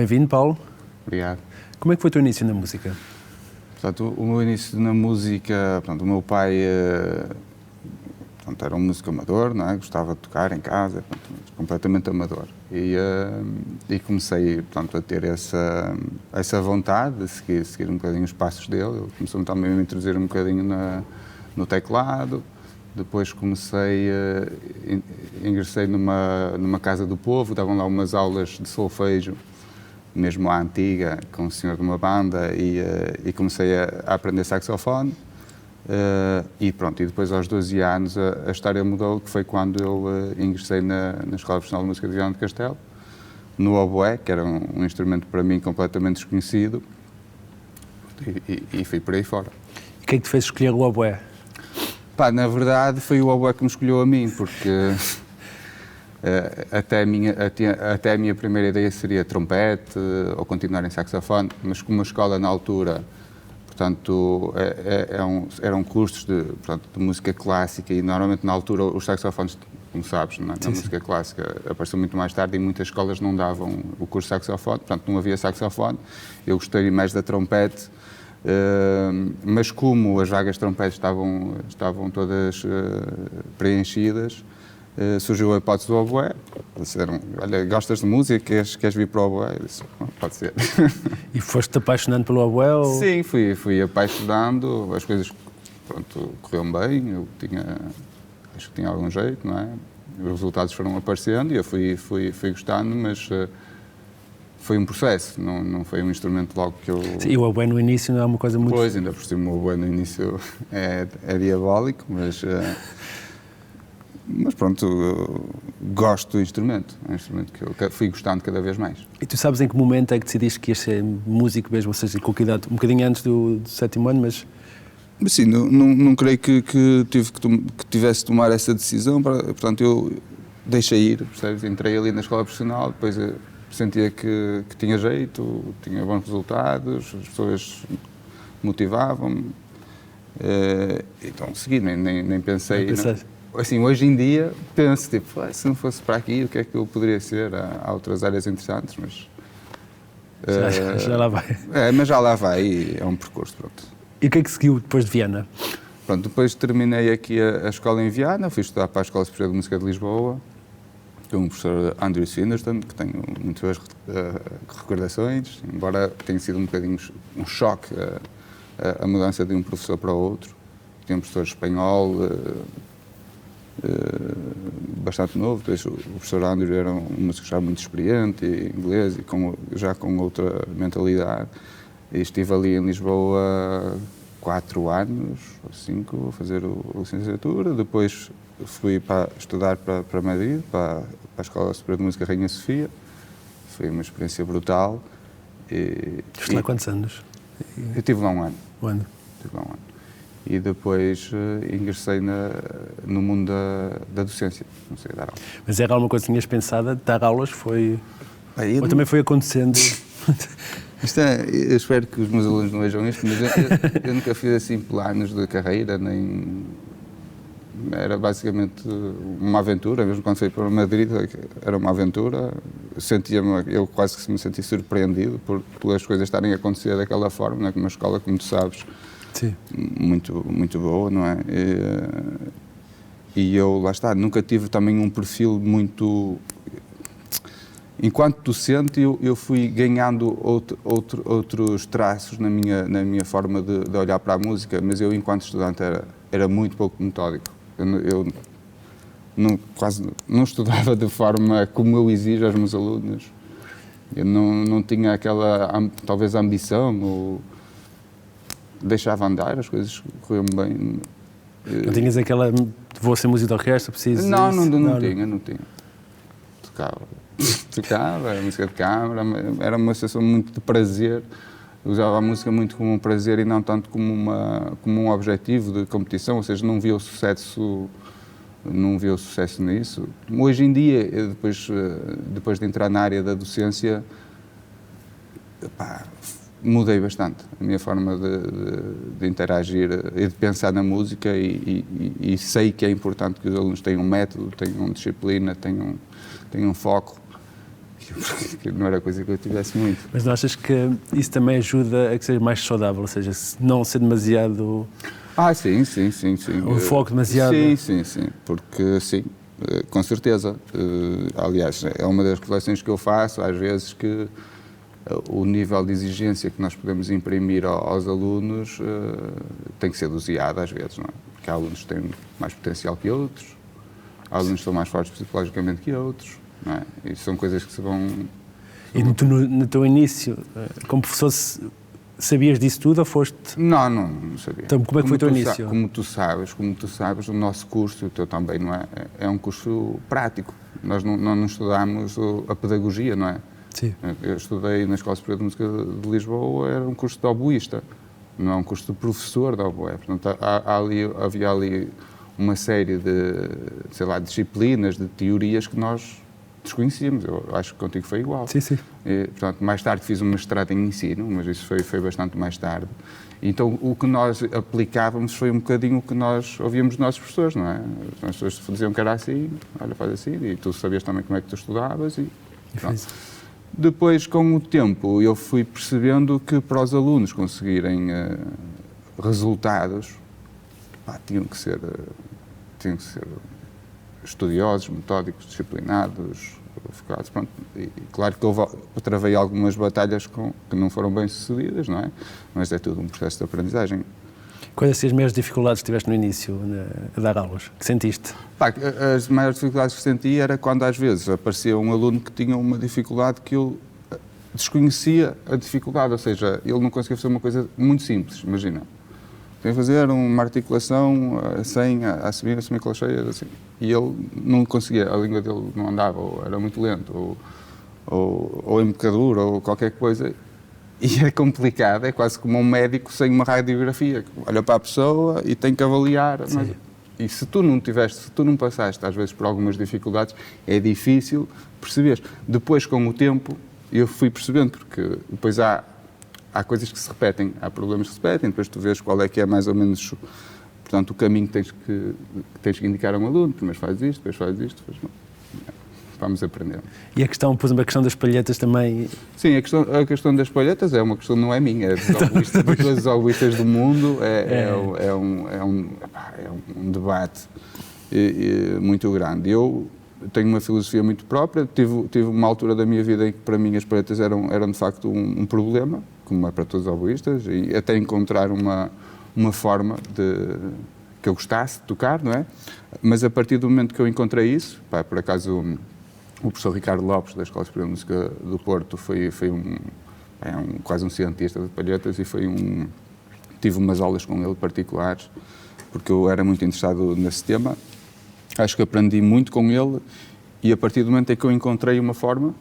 Bem-vindo, Paulo. Obrigado. Como é que foi o teu início na música? Portanto, o meu início na música, portanto, o meu pai era um músico amador, não é? Gostava de tocar em casa, portanto, completamente amador. E comecei, portanto, a ter essa vontade de seguir um bocadinho os passos dele. Ele começou também a me introduzir um bocadinho no teclado. Depois ingressei numa casa do povo, davam lá umas aulas de solfejo, mesmo à antiga, com o senhor de uma banda, e comecei a aprender saxofone. E depois aos 12 anos a história mudou, que foi quando eu ingressei na Escola Profissional de Música de Viana do Castelo, no oboé, que era um instrumento para mim completamente desconhecido, e fui por aí fora. E o que é que te fez escolher o oboé? Na verdade foi o oboé que me escolheu a mim, porque até a minha primeira ideia seria trompete ou continuar em saxofone, mas como a escola na altura, portanto, eram cursos de música clássica, e normalmente na altura os saxofones, como sabes, na música clássica apareceu muito mais tarde, e muitas escolas não davam o curso de saxofone, portanto não havia saxofone. Eu gostei mais da trompete, mas como as vagas de trompete estavam todas preenchidas, surgiu a hipótese do oboé. Disseram: olha, gostas de música, queres vir para o oboé? Eu disse: pode ser. E foste-te apaixonando pelo oboé? Ou... Sim, fui apaixonando, as coisas, correram bem, acho que tinha algum jeito, não é? Os resultados foram aparecendo e eu fui gostando, mas foi um processo, não foi um instrumento logo que eu... Sim, e o oboé no início não é uma coisa muito... Pois, ainda por cima o oboé no início é diabólico, mas pronto, gosto do instrumento. É um instrumento que eu fui gostando cada vez mais. E tu sabes em que momento é que decidiste que ias ser músico mesmo, ou seja, com que idade? Um bocadinho antes do 7º ano, mas... Sim, não creio que tivesse de tomar essa decisão, portanto eu deixei ir, percebes? Entrei ali na escola profissional, depois sentia que tinha jeito, tinha bons resultados, as pessoas motivavam-me, então segui, nem pensei... Assim, hoje em dia penso, se não fosse para aqui, o que é que eu poderia ser? Há outras áreas interessantes, mas... Já lá vai. Mas já lá vai, é um percurso, pronto. E o que é que seguiu depois de Viana? Pronto, depois terminei aqui a escola em Viana, fui estudar para a Escola Superior de Música de Lisboa, com o professor Andrew Swinnerton, que tenho muito boas recordações, embora tenha sido um bocadinho um choque a mudança de um professor para o outro. Tinha um professor espanhol bastante novo, depois o professor Andrew era um músico já muito experiente, inglês, e já com outra mentalidade. E estive ali em Lisboa 4 anos, ou 5, a fazer a licenciatura. Depois fui estudar para Madrid, para a Escola Superior de Música Rainha Sofia. Foi uma experiência brutal. Estiveste lá quantos anos? Eu estive lá um ano. Estive lá um ano. E depois ingressei no mundo da docência. Comecei a dar aulas. Mas era alguma coisa que tinhas pensado? Dar aulas foi... Ou também foi acontecendo... Eu espero que os meus alunos não vejam isto, mas eu nunca fiz assim planos de carreira, nem... Era basicamente uma aventura, mesmo quando fui para Madrid, era uma aventura. Eu quase que me senti surpreendido pelas coisas estarem a acontecer daquela forma, né? Uma escola, como tu sabes, sim, muito, muito boa, não é? E eu, lá está, nunca tive também um perfil muito... Enquanto docente, eu fui ganhando outros traços na minha forma de olhar para a música, mas eu, enquanto estudante, era muito pouco metódico. Eu quase não estudava de forma como eu exijo aos meus alunos. Eu não tinha aquela, talvez, ambição, ou deixava andar, as coisas corriam bem. Não tinhas aquela, vou ser músico de orquestra, preciso disso? Não tinha. Tocava, era música de câmara, era uma sensação muito de prazer. Eu usava a música muito como um prazer e não tanto como um objetivo de competição, ou seja, não via o sucesso nisso. Hoje em dia, depois de entrar na área da docência, mudei bastante a minha forma de interagir e de pensar na música, e sei que é importante que os alunos tenham um método, tenham disciplina, tenham foco, exercício, porque não era coisa que eu tivesse muito. Mas não achas que isso também ajuda a que seja mais saudável? Ou seja, se não ser demasiado... Sim. Um foco demasiado... Sim, porque sim, com certeza. Aliás, é uma das reflexões que eu faço, às vezes, que o nível de exigência que nós podemos imprimir aos alunos tem que ser doseado, às vezes, não é? Porque há alunos que têm mais potencial que outros, há alunos que são mais fortes psicologicamente que outros, não é? E são coisas que se vão... E no teu início, como professor, sabias disso tudo ou foste... Não sabia. Então, como é que foi o teu início? Como tu sabes, o nosso curso, o teu também, não é? É um curso prático. Nós não estudamos a pedagogia, não é? Sim. Eu estudei na Escola Superior de Música de Lisboa, era um curso de oboísta, não é um curso de professor de oboé. Portanto, havia ali uma série de, sei lá, disciplinas, de teorias que nós desconhecíamos. Eu acho que contigo foi igual. Sim. E, portanto, mais tarde fiz uma mestrado em ensino, mas isso foi bastante mais tarde. Então, o que nós aplicávamos foi um bocadinho o que nós ouvíamos dos nossos professores, não é? As pessoas diziam que era assim, olha, faz assim, e tu sabias também como é que tu estudavas e pronto. Depois, com o tempo, eu fui percebendo que para os alunos conseguirem resultados, tinham que ser estudiosos, metódicos, disciplinados, focados, pronto. E claro que eu travei algumas batalhas que não foram bem sucedidas, não é? Mas é tudo um processo de aprendizagem. Quais as maiores dificuldades que tiveste no início a dar aulas? Que sentiste? As maiores dificuldades que senti era quando às vezes aparecia um aluno que tinha uma dificuldade que eu desconhecia a dificuldade, ou seja, ele não conseguia fazer uma coisa muito simples, imagina. Tem que fazer uma articulação sem a semicolcheia, assim. E ele não conseguia, a língua dele não andava, ou era muito lento, ou embocadura, ou qualquer coisa. E é complicado, é quase como um médico sem uma radiografia, que olha para a pessoa e tem que avaliar. Mas, e se tu não passaste, às vezes, por algumas dificuldades, é difícil perceber. Depois, com o tempo, eu fui percebendo, porque depois há coisas que se repetem, há problemas que se repetem, depois tu vês qual é que é mais ou menos, portanto, o caminho que tens que indicar a um aluno. Primeiro faz isto, depois faz isto, depois não. Vamos aprender. E por exemplo, a questão das palhetas também... Sim, a questão das palhetas é uma questão, não é minha, é de todos os oboístas do mundo, é um debate muito grande. Eu tenho uma filosofia muito própria, tive uma altura da minha vida em que para mim as palhetas eram de facto um problema, como é para todos os oboístas, e até encontrar uma forma que eu gostasse de tocar, não é? Mas a partir do momento que eu encontrei isso, por acaso... O professor Ricardo Lopes, da Escola Superior de Música do Porto, foi quase um cientista de palhetas e tive umas aulas com ele particulares, porque eu era muito interessado nesse tema. Acho que aprendi muito com ele e a partir do momento em que eu encontrei uma forma,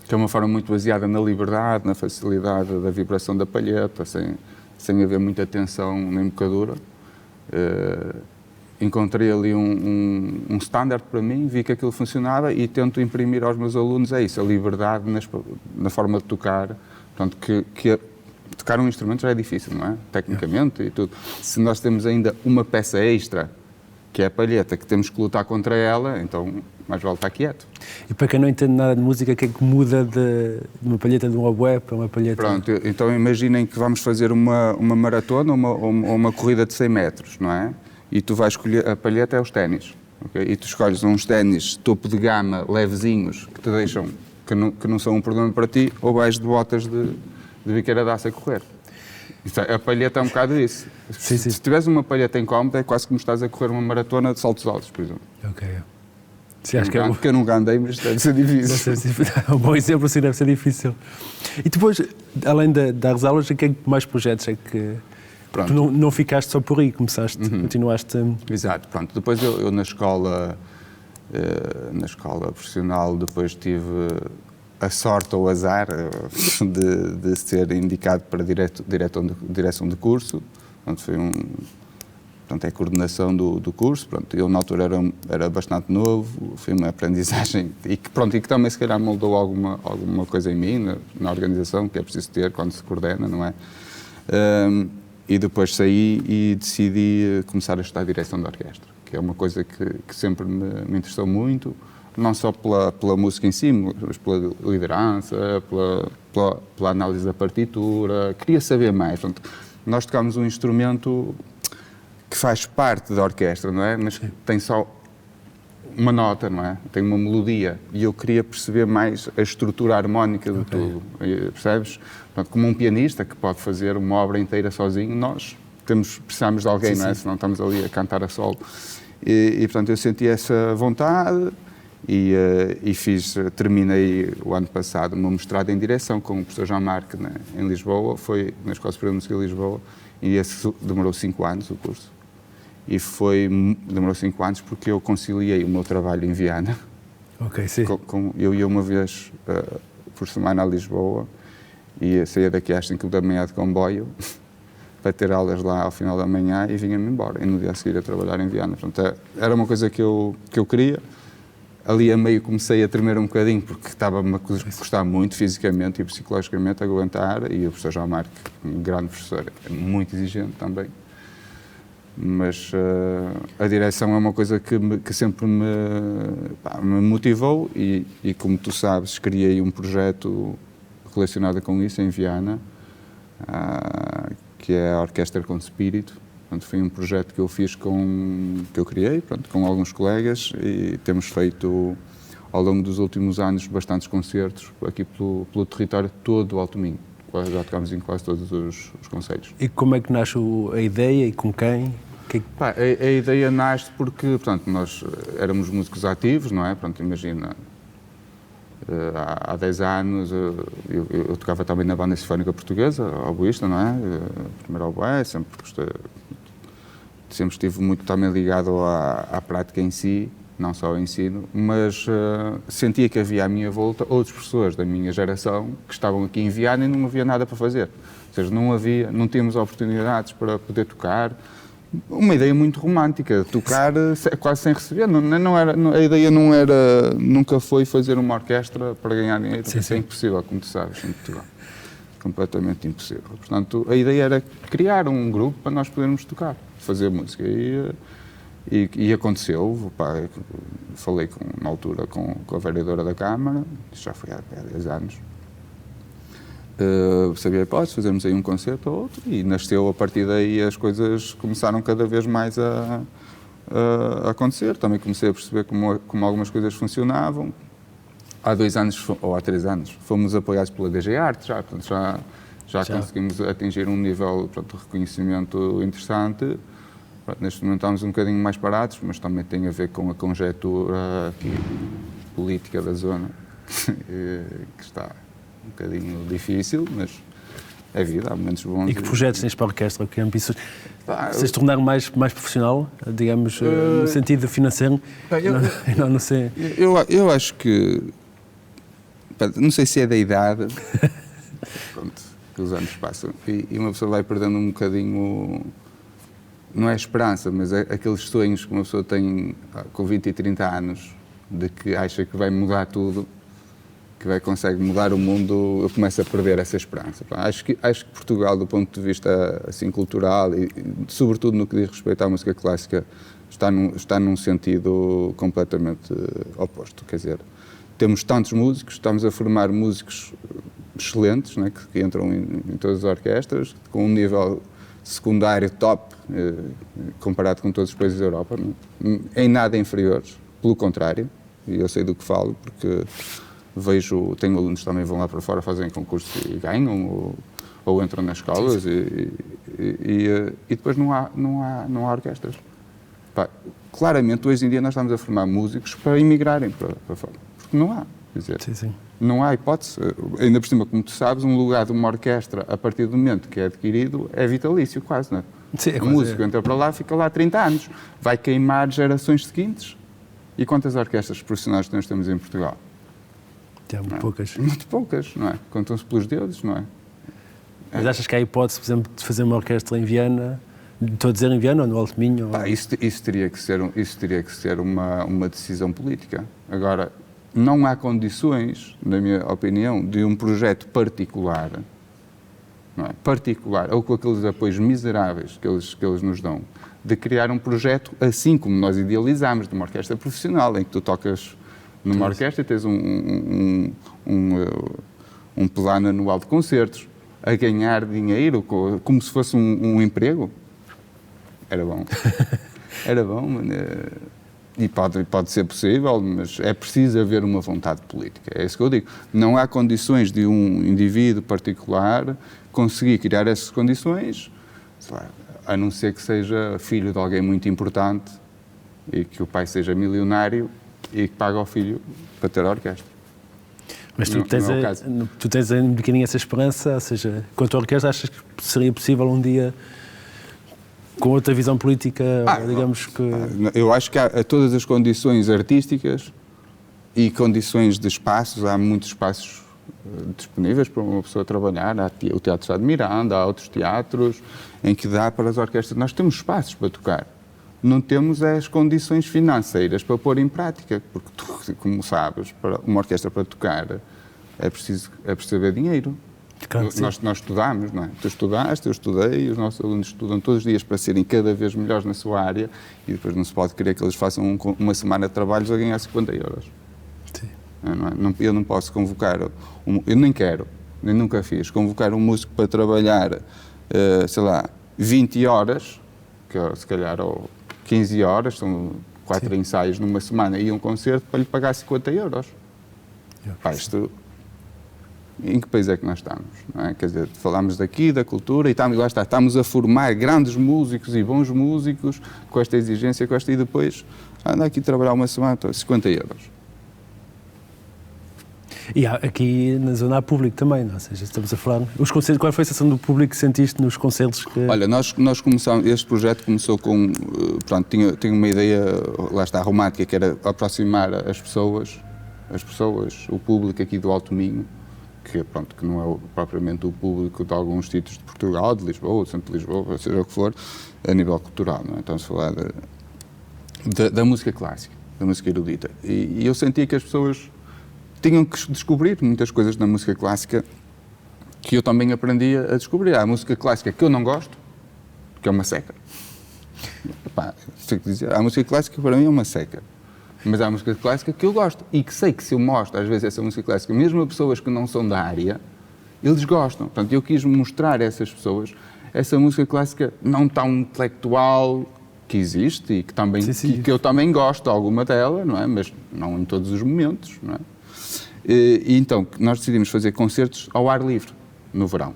que é uma forma muito baseada na liberdade, na facilidade da vibração da palheta, sem haver muita tensão na embocadura, encontrei ali um standard para mim, vi que aquilo funcionava e tento imprimir aos meus alunos a liberdade na forma de tocar. Portanto, que tocar um instrumento já é difícil, não é? Tecnicamente e tudo. Se nós temos ainda uma peça extra, que é a palheta, que temos que lutar contra ela, então mais vale estar quieto. E para quem não entende nada de música, o que é que muda de uma palheta de um oboé para uma palheta? Pronto, então imaginem que vamos fazer uma maratona ou uma corrida de 100 metros, não é? E tu vais escolher, a palheta é os ténis, okay? E tu escolhes uns ténis topo de gama, levezinhos, que te deixam, que não são um problema para ti, ou vais de botas de biqueira de aço a correr. A palheta é um bocado isso. Sim. Se tiveres uma palheta incómoda, é quase como estás a correr uma maratona de saltos altos, por exemplo. Ok. Sim, acho que é porque eu nunca andei, mas deve ser difícil. Um bom exemplo, sim, deve ser difícil. E depois, além das aulas, o que é que mais projetos é que... Pronto. Tu não ficaste só por aí, começaste, continuaste... Exato, pronto. Depois eu na escola profissional, depois tive a sorte ou o azar de ser indicado para direção de curso. Portanto, é a coordenação do curso. Pronto, eu na altura era bastante novo, foi uma aprendizagem e que também se calhar moldou alguma coisa em mim, na organização, que é preciso ter quando se coordena, não é? E depois saí e decidi começar a estudar direção de orquestra, que é uma coisa que sempre me interessou muito. não só pela música em si, mas pela liderança, pela análise da partitura. Queria saber mais. Portanto, nós tocámos um instrumento que faz parte da orquestra, não é? Mas tem só uma nota, não é? Tem uma melodia. E eu queria perceber mais a estrutura harmónica de tudo. Percebes? Portanto, como um pianista que pode fazer uma obra inteira sozinho, nós precisamos de alguém, não é? Senão estamos ali a cantar a solo. E portanto, eu senti essa vontade e terminei o ano passado o meu mestrado em direção com o professor João Marque em Lisboa, foi na Escola Superior de Música de Lisboa, e esse demorou 5 anos o curso. E demorou 5 anos porque eu conciliei o meu trabalho em Viana. Ok, sim. Eu ia uma vez por semana a Lisboa e saía daqui às 5 da manhã de comboio para ter aulas lá ao final da manhã e vinha-me embora. E no dia a seguir a trabalhar em Viana. Portanto, era uma coisa que eu queria. Ali a meio comecei a tremer um bocadinho porque estava-me a custar muito fisicamente e psicologicamente a aguentar. E o professor João Marque, um grande professor, é muito exigente também. Mas a direção é uma coisa que sempre me motivou e, como tu sabes, criei um projeto relacionado com isso em Viana, que é a Orquestra com Espírito. Portanto, foi um projeto que eu fiz que eu criei, pronto, com alguns colegas, e temos feito ao longo dos últimos anos bastantes concertos aqui pelo território todo do Alto Minho. Já tocámos em quase todos os concelhos. E como é que nasce a ideia e com quem? A ideia nasce porque, portanto, nós éramos músicos ativos, não é? Pronto, imagina, há 10 anos eu tocava também na Banda Sinfónica Portuguesa, oboísta, não é? Primeiro oboé, sempre estive muito também ligado à prática em si, não só ao ensino, mas sentia que havia à minha volta outras pessoas da minha geração que estavam aqui em Viana e não havia nada para fazer. Ou seja, não tínhamos oportunidades para poder tocar. Uma ideia muito romântica, tocar quase sem receber. A ideia nunca foi fazer uma orquestra para ganhar dinheiro. Isso é impossível, como tu sabes, em Portugal. Completamente impossível. Portanto, a ideia era criar um grupo para nós podermos tocar, fazer música. E aconteceu. Falei na altura com a vereadora da Câmara, isso já foi há 10 anos. Sabia a hipótese de fazermos aí um concerto ou outro, e nasceu a partir daí, as coisas começaram cada vez mais a acontecer. Também comecei a perceber como algumas coisas funcionavam. Há 2 anos, ou há 3 anos, fomos apoiados pela DG Arte, já conseguimos atingir um nível, de reconhecimento interessante. Neste momento estamos um bocadinho mais parados, mas também tem a ver com a conjectura aqui, política da zona, que está um bocadinho difícil, mas é vida, há momentos bons. E que projetos tens para a orquestra? Que ambições? Vocês tornaram mais profissional, digamos, no sentido financeiro? Não sei. Eu acho que, não sei se é da idade, pronto, que os anos passam, e uma pessoa vai perdendo um bocadinho, não é esperança, mas é aqueles sonhos que uma pessoa tem com 20 e 30 anos, de que acha que vai mudar tudo, que consegue mudar o mundo. Eu começo a perder essa esperança. Acho que Portugal, do ponto de vista assim, cultural e sobretudo no que diz respeito à música clássica, está num sentido completamente oposto. Quer dizer, temos tantos músicos, estamos a formar músicos excelentes, né, que entram em todas as orquestras, com um nível secundário top, comparado com todos os países da Europa, em nada inferiores, pelo contrário, e eu sei do que falo, porque tenho alunos que também vão lá para fora, fazem concursos e ganham, ou entram nas escolas, e depois não há orquestras. Claramente, hoje em dia, nós estamos a formar músicos para emigrarem para fora, porque não há. Quer dizer, não há hipótese. Ainda por cima, como tu sabes, um lugar de uma orquestra, a partir do momento que é adquirido, é vitalício quase, não é? Sim, o músico entra para lá, fica lá 30 anos, vai queimar gerações seguintes. E quantas orquestras profissionais nós temos em Portugal? Muito poucas. Muito poucas, não é? Contam-se pelos dedos, não é? Mas achas que há hipótese, por exemplo, de fazer uma orquestra em Viana? Estou a dizer em Viana ou no Alto Minho? Isso teria que ser uma decisão política. Agora, não há condições, na minha opinião, de um projeto particular, não é? Particular, ou com aqueles apoios miseráveis que eles nos dão, de criar um projeto assim como nós idealizamos, de uma orquestra profissional, em que tu tocas Numa orquestra tens um plano anual de concertos, a ganhar dinheiro como se fosse um emprego. Era bom. Era bom, e pode ser possível, mas é preciso haver uma vontade política. É isso que eu digo. Não há condições de um indivíduo particular conseguir criar essas condições, a não ser que seja filho de alguém muito importante e que o pai seja milionário e que paga ao filho para ter a orquestra. Mas tu tens um bocadinho essa esperança, ou seja, quanto à orquestra, achas que seria possível um dia, com outra visão política, digamos que... Eu acho que há todas as condições artísticas e condições de espaços, há muitos espaços disponíveis para uma pessoa trabalhar. Há o Teatro Estado de Miranda, há outros teatros em que dá para as orquestras. Nós temos espaços para tocar. Não temos as condições financeiras para pôr em prática, porque tu, como sabes, para uma orquestra para tocar é preciso haver dinheiro. Claro, nós estudamos, não é? Tu estudaste, eu estudei, os nossos alunos estudam todos os dias para serem cada vez melhores na sua área e depois não se pode querer que eles façam uma semana de trabalhos a ganhar 50 euros. Sim. Eu não posso convocar, eu nem quero, nem nunca fiz, convocar um músico para trabalhar, sei lá, 20 horas, que se calhar, ou 15 horas, são 4 ensaios numa semana e um concerto para lhe pagar 50 euros. Isto... Em que país é que nós estamos? Não é? Quer dizer, falamos daqui, da cultura, e lá está, estamos a formar grandes músicos e bons músicos com esta exigência, e depois anda aqui trabalhar uma semana, 50 euros. E aqui na zona há público também, não? Ou seja, estamos a falar... Os concertos, qual foi a sensação do público que sentiste nos concertos? Olha, nós começamos, este projeto começou com, pronto, tinha uma ideia, lá está, romântica, que era aproximar as pessoas, o público aqui do Alto Minho, que não é propriamente o público de alguns sítios de Portugal, de Lisboa, de Centro de Lisboa, seja o que for, a nível cultural, não é? Então, se falar da música clássica, da música erudita. E eu sentia que as pessoas tinham que descobrir muitas coisas na música clássica que eu também aprendi a descobrir. Há a música clássica que eu não gosto, que é uma seca. Sei que dizer, a música clássica para mim é uma seca. Mas há música clássica que eu gosto e que sei que se eu mostro, às vezes, essa música clássica, mesmo a pessoas que não são da área, eles gostam. Portanto, eu quis mostrar a essas pessoas essa música clássica não tão intelectual, que existe e que, também, que eu também gosto, alguma dela, não é? Mas não em todos os momentos, não é? E então, nós decidimos fazer concertos ao ar livre, no verão.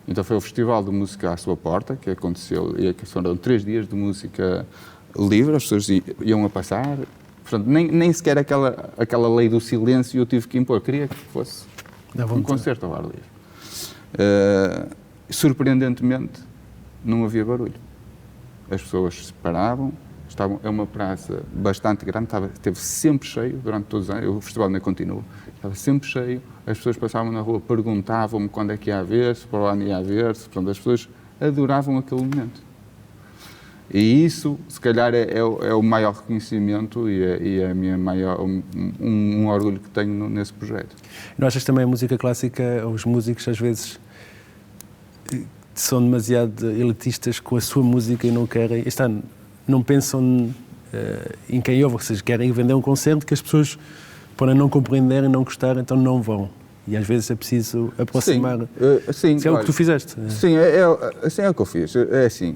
Então foi o Festival de Música à Sua Porta, que aconteceu, e foram 3 dias de música livre, as pessoas iam a passar. Portanto, nem sequer aquela lei do silêncio eu tive que impor. Queria que fosse um concerto ao ar livre. Surpreendentemente, não havia barulho. As pessoas se paravam, é uma praça bastante grande, esteve sempre cheio durante todos os anos, o festival ainda continua, estava sempre cheio, as pessoas passavam na rua, perguntavam-me quando é que ia haver, se para o ano ia haver, portanto, as pessoas adoravam aquele momento. E isso, se calhar, é o maior reconhecimento e é a minha maior, um orgulho que tenho nesse projeto. Não achas também a música clássica, os músicos às vezes são demasiado elitistas com a sua música e não querem, não pensam em quem ouve, ou seja, querem vender um concerto que as pessoas, para não compreenderem, não gostarem, então não vão. E às vezes é preciso aproximar. Sim, isso é o que tu fizeste. Sim, é o que eu fiz. É assim...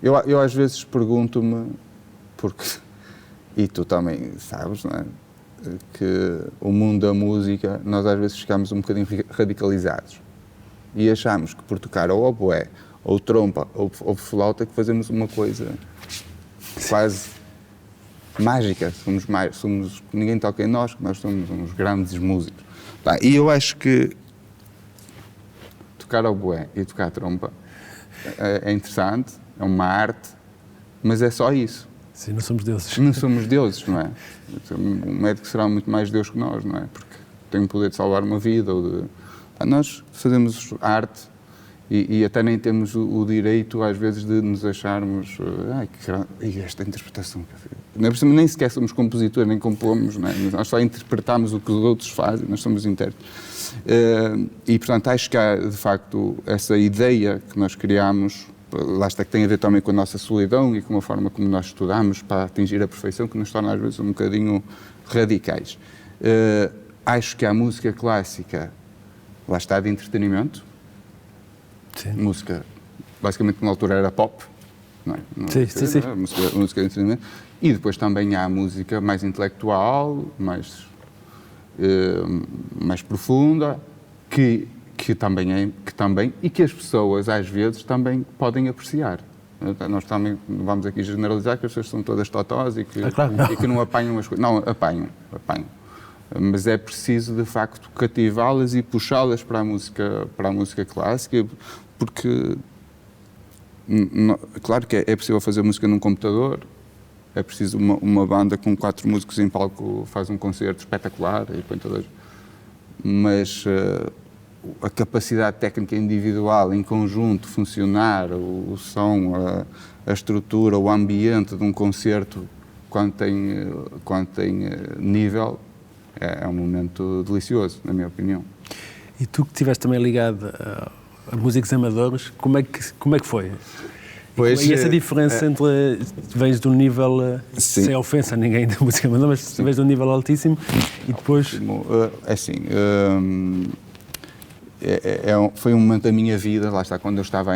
Eu às vezes pergunto-me, porque, e tu também sabes, não é? Que o mundo da música, nós às vezes ficamos um bocadinho radicalizados e achamos que por tocar ou oboé, ou trompa, ou flauta, que fazemos uma coisa quase mágica, ninguém toca em nós, que nós somos uns grandes músicos. E eu acho que tocar oboé e tocar trompa é interessante, é uma arte, mas é só isso. Sim, não somos deuses. Não somos deuses, não é? O médico será muito mais Deus que nós, não é? Porque tem o poder de salvar uma vida. Nós fazemos arte e até nem temos o direito, às vezes, de nos acharmos esta interpretação. Nem sequer somos compositores, nem compomos, não é? Nós só interpretamos o que os outros fazem, nós somos intérpretes. E, portanto, acho que há, de facto, essa ideia que nós criamos, lá está, que tem a ver também com a nossa solidão e com a forma como nós estudamos para atingir a perfeição, que nos torna às vezes um bocadinho radicais. Acho que a música clássica, lá está, de entretenimento. Sim. Música, basicamente na altura era pop, não é? Sim. Música de entretenimento. E depois também há a música mais intelectual, mais profunda, que também e que as pessoas às vezes também podem apreciar. Nós também vamos aqui generalizar que as pessoas são todas totós e que não apanham as coisas. Não, apanham. Mas é preciso de facto cativá-las e puxá-las para a música clássica, porque claro que é possível fazer música num computador. É preciso uma banda com 4 músicos em palco, faz um concerto espetacular e põe todas. Mas a capacidade técnica individual, em conjunto, funcionar, o som, a estrutura, o ambiente de um concerto, quando tem nível, é um momento delicioso, na minha opinião. E tu que estiveste também ligado a músicos amadores, como é que foi? Pois, e essa diferença entre vens de um nível, sem ofensa a ninguém da música amadora, mas vens de um nível altíssimo e depois... Foi um momento da minha vida, lá está, quando eu estava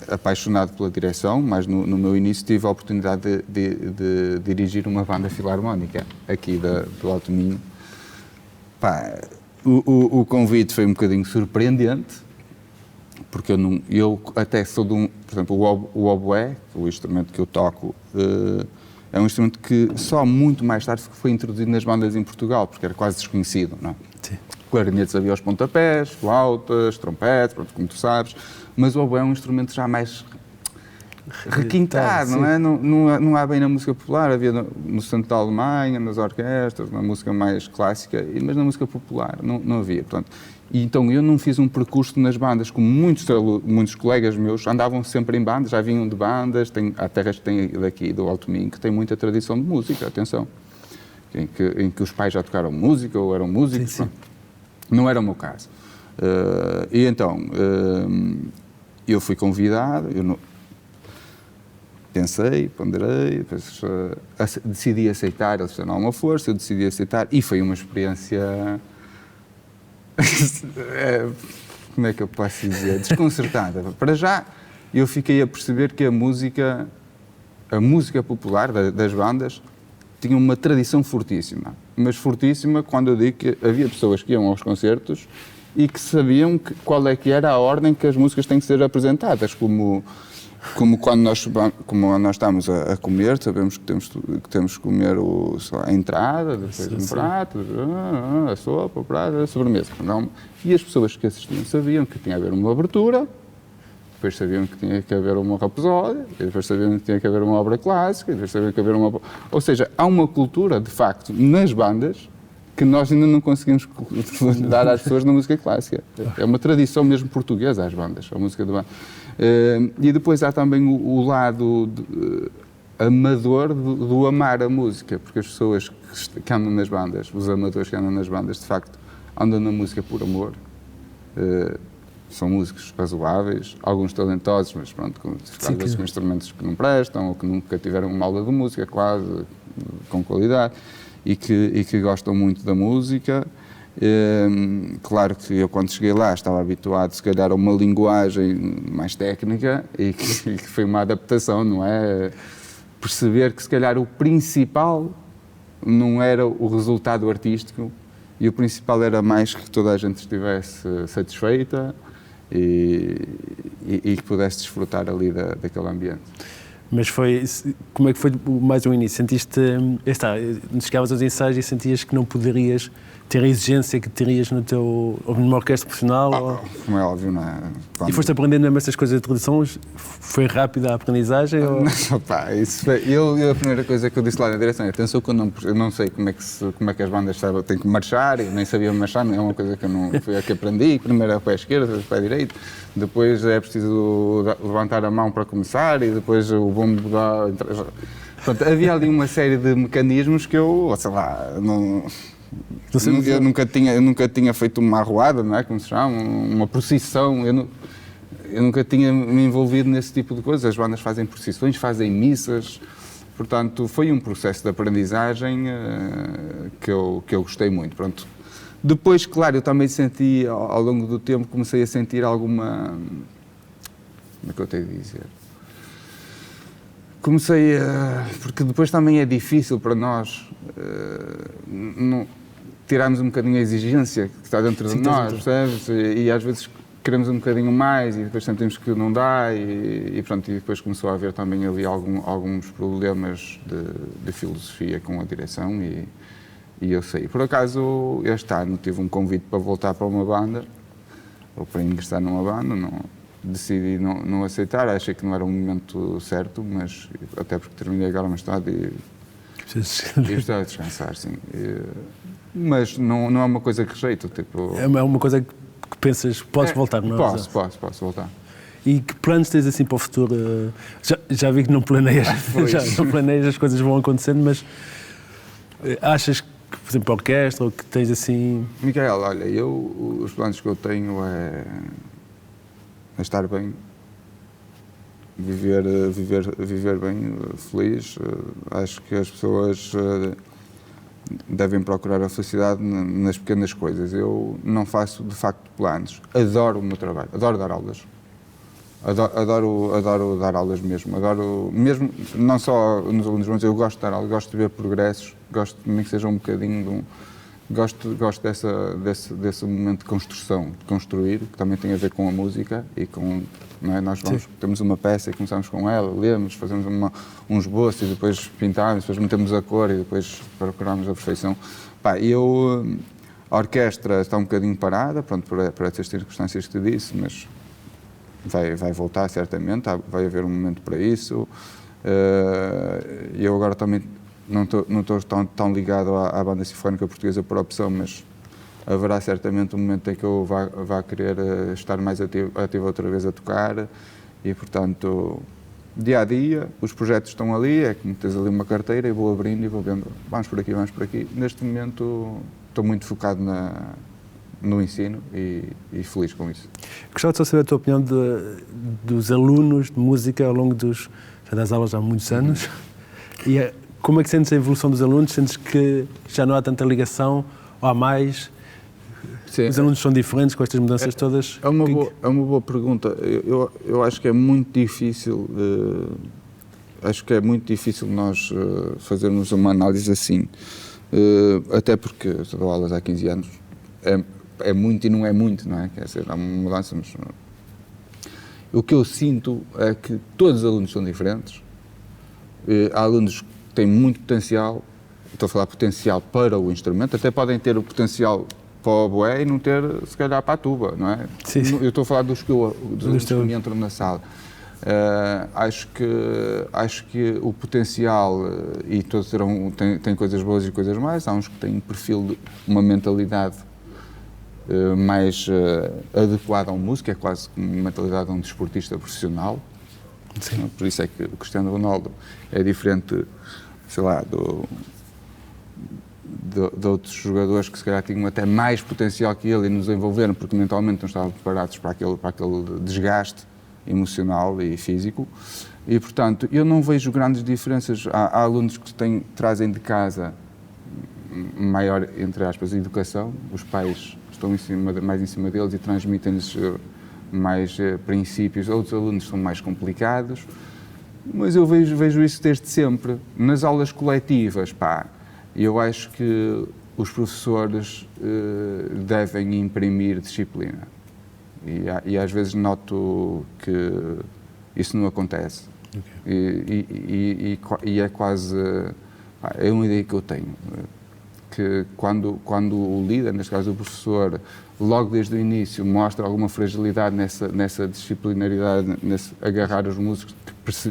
apaixonado pela direção, mas no meu início tive a oportunidade de dirigir uma banda filarmónica aqui do Alto Minho. O convite foi um bocadinho surpreendente, porque eu até sou por exemplo, o oboé, o instrumento que eu toco, é um instrumento que só muito mais tarde foi introduzido nas bandas em Portugal, porque era quase desconhecido, não é? Sim. Clarinetes havia aos pontapés, flautas, trompetes, como tu sabes, mas o oboé é um instrumento já mais requintado, não é? Não há bem na música popular, havia no centro da Alemanha, nas orquestras, na música mais clássica, mas na música popular não havia, portanto. E então eu não fiz um percurso nas bandas, como muitos colegas meus andavam sempre em bandas, já vinham de bandas, há terras que têm daqui do Alto Minho que têm muita tradição de música, atenção, em que os pais já tocaram música ou eram músicos. Sim. Não era o meu caso. E então, eu fui convidado, pensei, ponderei, depois, decidi aceitar, eles disseram uma força, eu decidi aceitar e foi uma experiência, como é que eu posso dizer, desconcertada. Para já, eu fiquei a perceber que a música popular das bandas tinha uma tradição fortíssima, mas fortíssima quando eu digo que havia pessoas que iam aos concertos e que sabiam qual é que era a ordem que as músicas têm que ser apresentadas, como quando nós estamos a comer, sabemos que temos que comer a entrada, depois um prato, a sopa, o prato, a sobremesa. Não? E as pessoas que assistiam sabiam que tinha a haver uma abertura, depois sabiam que tinha que haver uma rapsódia, depois sabiam que tinha que haver uma obra clássica, depois sabiam que haver uma... Ou seja, há uma cultura, de facto, nas bandas, que nós ainda não conseguimos dar às pessoas na música clássica. É uma tradição mesmo portuguesa às bandas, a música de banda. E depois há também o lado amador do amar a música, porque as pessoas que andam nas bandas, os amadores que andam nas bandas, de facto, andam na música por amor. São músicos razoáveis, alguns talentosos, mas pronto, com instrumentos que não prestam, ou que nunca tiveram uma aula de música quase, com qualidade, e que gostam muito da música. Claro que eu, quando cheguei lá, estava habituado, se calhar, a uma linguagem mais técnica e que foi uma adaptação, não é? Perceber que, se calhar, o principal não era o resultado artístico e o principal era mais que toda a gente estivesse satisfeita e que pudesse desfrutar ali daquele ambiente. Mas como é que foi mais um início? Sentiste, chegavas aos ensaios e sentias que não poderias ter a exigência que terias numa orquestra profissional? Como é óbvio, não é? E foste aprendendo mesmo essas coisas de tradição? Foi rápida a aprendizagem? Eu a primeira coisa que eu disse lá na direção é: atenção que eu não sei como é que as bandas têm que marchar, eu nem sabia marchar, não é uma coisa que eu não foi a que aprendi. Primeiro é o pé esquerdo, depois o pé direito, depois é preciso levantar a mão para começar e depois o bombo dá... Portanto, havia ali uma série de mecanismos que eu, sei lá, eu nunca tinha feito uma arruada, não é? Como se chama, uma procissão. Eu nunca tinha me envolvido nesse tipo de coisas. As bandas fazem procissões, fazem missas, Portanto, foi um processo de aprendizagem que eu gostei muito. Pronto. Depois, claro, eu também senti, ao longo do tempo, comecei a sentir alguma... Como é que eu tenho de dizer? Comecei a... Porque depois também é difícil para nós tirarmos um bocadinho a exigência que está dentro de nós, percebes? E às vezes queremos um bocadinho mais e depois sentimos que não dá e pronto, e depois começou a haver também ali alguns problemas de filosofia com a direção e eu saí. Por acaso, este ano tive um convite para voltar para uma banda, ou para ingressar numa banda, decidi não aceitar, achei que não era um momento certo, mas até porque terminei agora mais tarde e estou a descansar, sim. Mas não é uma coisa que rejeito, tipo... É uma coisa que pensas, podes voltar, não é? Posso voltar. E que planos tens assim para o futuro? Já vi que não planeias, não planeias, as coisas vão acontecendo, mas achas que, por exemplo, a orquestra, ou que tens assim... Micael, olha, os planos que eu tenho é estar bem, viver bem, feliz. Acho que as pessoas devem procurar a felicidade nas pequenas coisas. Eu não faço, de facto, planos. Adoro o meu trabalho, adoro dar aulas. Adoro dar aulas mesmo. Adoro, mesmo, não só nos alunos, mas eu gosto de dar aulas, gosto de ver progressos, gosto nem que seja um bocadinho de um... Gosto desse momento de construção, de construir, que também tem a ver com a música e com... Não é? Nós temos uma peça e começamos com ela, lemos, fazemos um esboço e depois pintamos, depois metemos a cor e depois procuramos a perfeição. A orquestra está um bocadinho parada, pronto, por essas circunstâncias que te disse, mas vai voltar certamente, vai haver um momento para isso. Eu agora também não estou tão ligado à Banda Sinfónica Portuguesa por opção, mas haverá certamente um momento em que eu vá querer estar mais ativo outra vez a tocar e, portanto, dia a dia, os projetos estão ali, é como tens ali uma carteira e vou abrindo e vou vendo, vamos por aqui, vamos por aqui. Neste momento estou muito focado no ensino e feliz com isso. Gostava de só saber a tua opinião dos alunos de música ao longo já das aulas há muitos anos. E como é que sentes a evolução dos alunos? Sentes que já não há tanta ligação ou há mais? Sim. Os alunos são diferentes com estas mudanças todas? É uma boa pergunta. Eu acho que é muito difícil, nós fazermos uma análise assim. Até porque eu dou aulas há 15 anos. É muito e não é muito, não é? Quer dizer, há uma mudança, mas... O que eu sinto é que todos os alunos são diferentes. Há alunos que têm muito potencial, estou a falar potencial para o instrumento, até podem ter o potencial para o oboé e não ter, se calhar, para a tuba, não é? Sim. Eu estou a falar dos alunos que me entram na sala. Acho que o potencial, e todos têm coisas boas e coisas más, há uns que têm um perfil de uma mentalidade mais adequada a um músico, é quase uma mentalidade de um desportista profissional. Sim. Por isso é que o Cristiano Ronaldo é diferente, sei lá, de outros jogadores que se calhar tinham até mais potencial que ele e nos envolveram porque mentalmente não estavam preparados para aquele desgaste emocional e físico. E, portanto, eu não vejo grandes diferenças. Há alunos que trazem de casa maior, entre aspas, educação. Os pais estão mais em cima deles e transmitem-lhes mais princípios. Outros alunos são mais complicados. Mas eu vejo isso desde sempre. Nas aulas coletivas, eu acho que os professores devem imprimir disciplina. E às vezes noto que isso não acontece. Okay. E é quase... é uma ideia que eu tenho. Que quando o líder, neste caso o professor, logo desde o início mostra alguma fragilidade nessa disciplinaridade, nesse agarrar os músicos,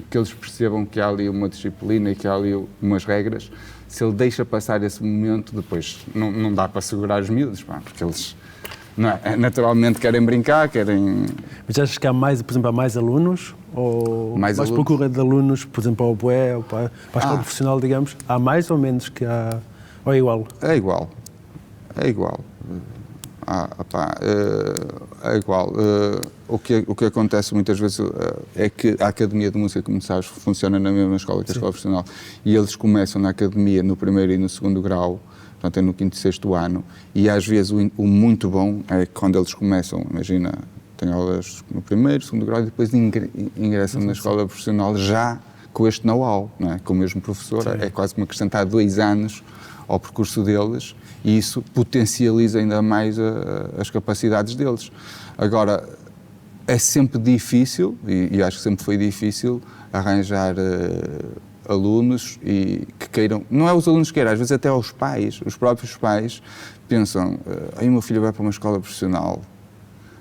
que eles percebam que há ali uma disciplina e que há ali umas regras, se ele deixa passar esse momento, depois não dá para segurar os miúdos, porque eles naturalmente querem brincar, querem... Mas achas que há mais, por exemplo, há mais alunos? Ou mais procura de alunos, por exemplo, ao oboé, ou para a escola profissional, digamos, há mais ou menos que há... Ou é igual? É igual. É igual. o que acontece muitas vezes é que a Academia de Música, como sabes, funciona na mesma escola que a Escola Profissional, e eles começam na Academia no primeiro e no segundo grau, portanto é no quinto e sexto ano, e às vezes o muito bom é quando eles começam, imagina, têm aulas no primeiro, segundo grau, e depois ingressam na Escola Profissional já com este know-how, não é? Com o mesmo professor, é quase como acrescentar 2 anos ao percurso deles, e isso potencializa ainda mais as capacidades deles. Agora, é sempre difícil, e acho que sempre foi difícil, arranjar alunos e que queiram, não é os alunos que queiram, às vezes até os pais, os próprios pais pensam, aí o meu filho vai para uma escola profissional.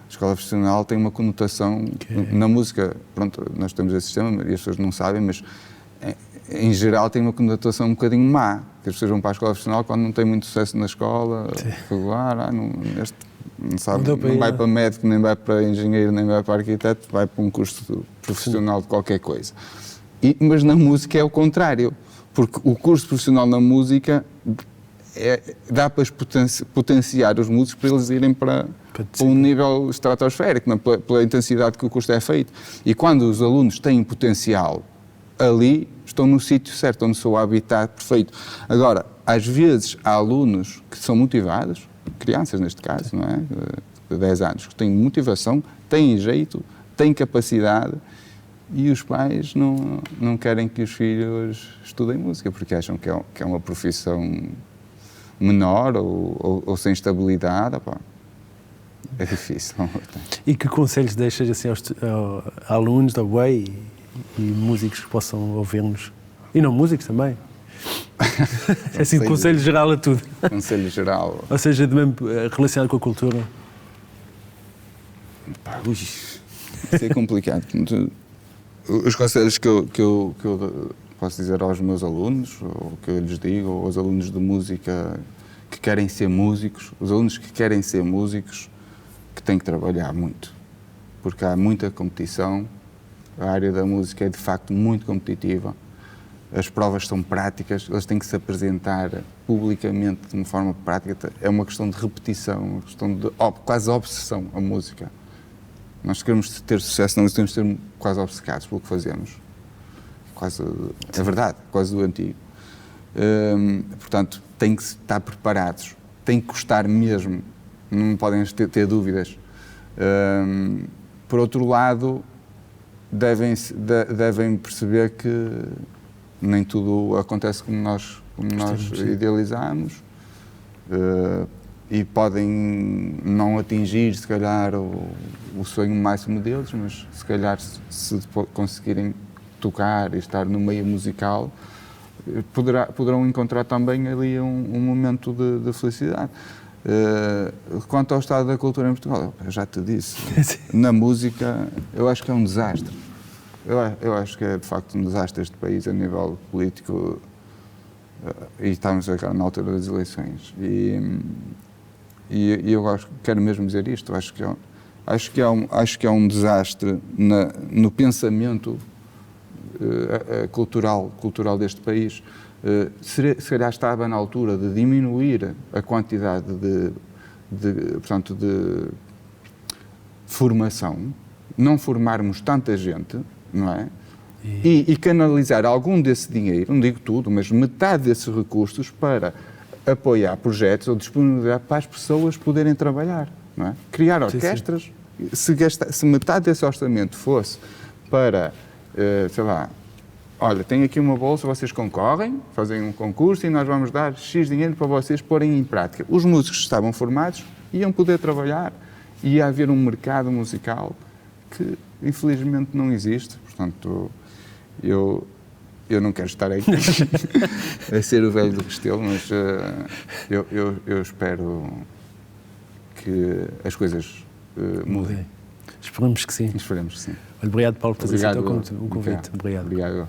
A escola profissional tem uma conotação, na música, pronto, nós temos esse sistema e as pessoas não sabem, mas em geral tem uma conotação um bocadinho má, que as pessoas vão para a escola profissional quando não têm muito sucesso na escola, regular, não sabe, não vai para médico, nem vai para engenheiro, nem vai para arquiteto, vai para um curso profissional de qualquer coisa. Mas na música é o contrário, porque o curso profissional na música dá para potenciar os músicos para eles irem para um nível estratosférico, pela intensidade que o curso é feito. E quando os alunos têm potencial ali, estão no sítio certo, estão no seu habitat perfeito. Agora, às vezes há alunos que são motivados, crianças neste caso, não é? De 10 anos, que têm motivação, têm jeito, têm capacidade, e os pais não querem que os filhos estudem música, porque acham que é uma profissão menor ou sem estabilidade. Opá, é difícil. E que conselhos deixas assim, aos alunos da UEI e músicos que possam ouvir-nos? E não músicos também? É assim, conselho geral a tudo. Conselho geral. Ou seja, mesmo relacionado com a cultura. Isso é complicado. Os conselhos que eu posso dizer aos meus alunos, ou que eu lhes digo, ou aos alunos de música que querem ser músicos, os alunos que querem ser músicos, que têm que trabalhar muito, porque há muita competição, a área da música é de facto muito competitiva, as provas são práticas, eles têm que se apresentar publicamente de uma forma prática, é uma questão de repetição, uma questão de quase obsessão a música. Nós queremos ter sucesso, não temos de ser quase obcecados pelo que fazemos. É verdade, quase doentio. Portanto, têm que estar preparados, têm que gostar mesmo, não podem ter dúvidas. Por outro lado, devem perceber que nem tudo acontece como nós idealizamos, e podem não atingir, se calhar, o sonho máximo deles, mas se calhar se conseguirem tocar e estar no meio musical, poderão encontrar também ali um momento de felicidade. Quanto ao estado da cultura em Portugal, eu já te disse, na música eu acho que é um desastre. Eu acho que é de facto um desastre este país a nível político, e estamos agora na altura das eleições. E eu quero mesmo dizer isto, acho que é um desastre no pensamento cultural deste país. Se calhar estava na altura de diminuir a quantidade portanto, de formação, não formarmos tanta gente, não é? E canalizar algum desse dinheiro, não digo tudo, mas metade desses recursos para apoiar projetos ou disponibilizar para as pessoas poderem trabalhar, não é? Criar orquestras. Sim. Se metade desse orçamento fosse para, sei lá, olha, tem aqui uma bolsa, vocês concorrem, fazem um concurso e nós vamos dar X dinheiro para vocês porem em prática. Os músicos que estavam formados iam poder trabalhar e ia haver um mercado musical que infelizmente não existe. Portanto, eu não quero estar aqui a ser o velho do Restelo, mas eu espero que as coisas mudem. Esperamos que sim. Esperemos que sim. Obrigado, Paulo, por ter aceito o convite. Obrigado. Obrigado.